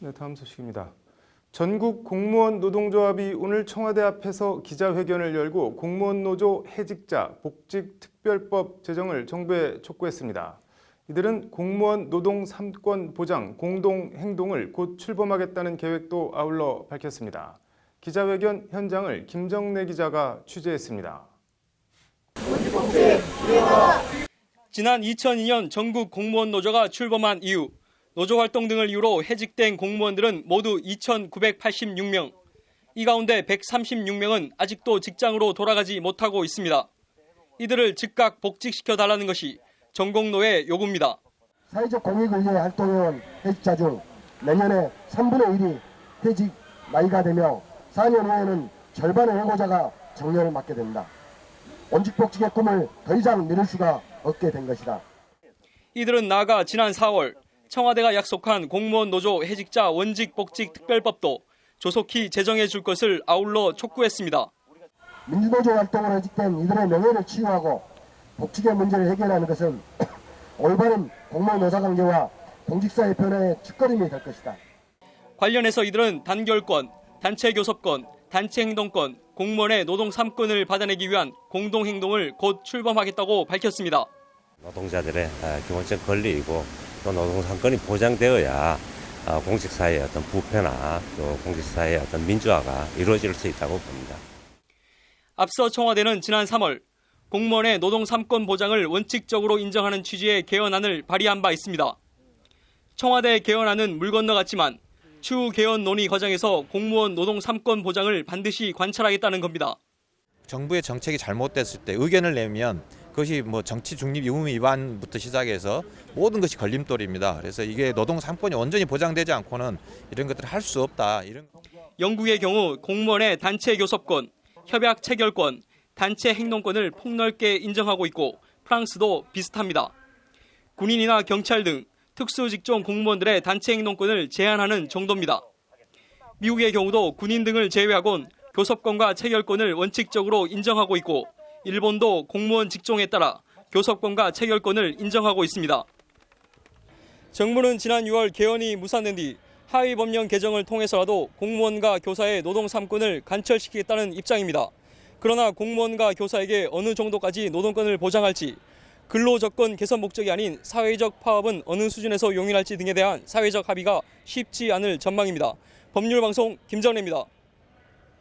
네, 다음 소식입니다. 전국 공무원 노동조합이 오늘 청와대 앞에서 기자회견을 열고 공무원 노조 해직자 복직 특별법 제정을 정부에 촉구했습니다. 이들은 공무원 노동 3권 보장 공동 행동을 곧 출범하겠다는 계획도 아울러 밝혔습니다. 기자회견 현장을 김정래 기자가 취재했습니다. 지난 2002년 전국 공무원 노조가 출범한 이후 노조 활동 등을 이유로 해직된 공무원들은 모두 2,986명. 이 가운데 136명은 아직도 직장으로 돌아가지 못하고 있습니다. 이들을 즉각 복직시켜달라는 것이 전공노의 요구입니다. 사회적 공익을 위해 활동해온 해직자 중 내년에 3분의 1이 해직 나이가 되며 4년 후에는 절반의 해고자가 정년을 맞게 됩니다. 원직 복직의 꿈을 더 이상 미룰 수가 없게 된 것이다. 이들은 나아가 지난 4월 청와대가 약속한 공무원 노조 해직자 원직 복직 특별법도 조속히 제정해 줄 것을 아울러 촉구했습니다. 민주노조 활동으로 해직된 이들의 명예를 치유하고 복직의 문제를 해결하는 것은 올바른 공무원 노사관계와 공직사회 변화의 첫걸음이 될 것이다. 관련해서 이들은 단결권, 단체 교섭권, 단체 행동권, 공무원의 노동 3권을 받아내기 위한 공동행동을 곧 출범하겠다고 밝혔습니다. 노동자들의 기본적 권리이고 또 노동 3권이 보장되어야 공직사회의 어떤 부패나 또 공직사회의 어떤 민주화가 이루어질 수 있다고 봅니다. 앞서 청와대는 지난 3월 공무원의 노동 3권 보장을 원칙적으로 인정하는 취지의 개헌안을 발의한 바 있습니다. 청와대 개헌안은 물 건너갔지만 추후 개헌 논의 과정에서 공무원 노동 3권 보장을 반드시 관철하겠다는 겁니다. 정부의 정책이 잘못됐을 때 의견을 내면 그것이 정치 중립 의무 위반부터 시작해서 모든 것이 걸림돌입니다. 그래서 이게 노동 3권이 온전히 보장되지 않고는 이런 것들을 할 수 없다. 영국의 경우 공무원의 단체 교섭권, 협약 체결권, 단체 행동권을 폭넓게 인정하고 있고 프랑스도 비슷합니다. 군인이나 경찰 등 특수직종 공무원들의 단체 행동권을 제한하는 정도입니다. 미국의 경우도 군인 등을 제외하곤 교섭권과 체결권을 원칙적으로 인정하고 있고 일본도 공무원 직종에 따라 교섭권과 체결권을 인정하고 있습니다. 정부는 지난 6월 개헌이 무산된 뒤 하위 법령 개정을 통해서라도 공무원과 교사의 노동 3권을 관철시키겠다는 입장입니다. 그러나 공무원과 교사에게 어느 정도까지 노동권을 보장할지, 근로조건 개선 목적이 아닌 사회적 파업은 어느 수준에서 용인할지 등에 대한 사회적 합의가 쉽지 않을 전망입니다. 법률방송 김정래입니다.